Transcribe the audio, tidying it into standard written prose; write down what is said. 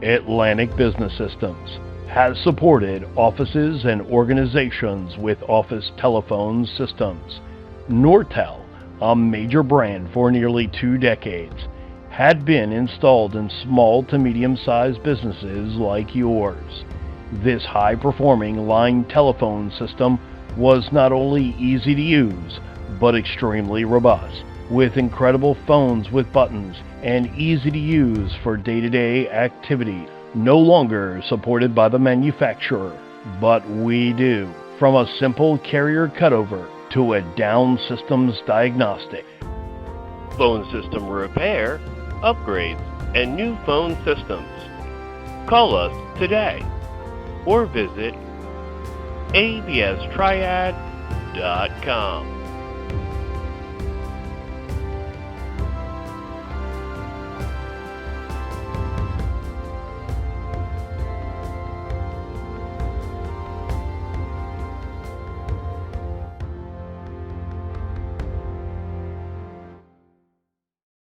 Atlantic Business Systems has supported offices and organizations with office telephone systems. Nortel, a major brand for nearly 2 decades, had been installed in small to medium-sized businesses like yours. This high-performing line telephone system was not only easy to use, but extremely robust, with incredible phones with buttons and easy to use for day-to-day activity. No longer supported by the manufacturer, but we do. From a simple carrier cutover to a down systems diagnostic. Phone system repair, upgrades, and new phone systems. Call us today or visit abstriad.com.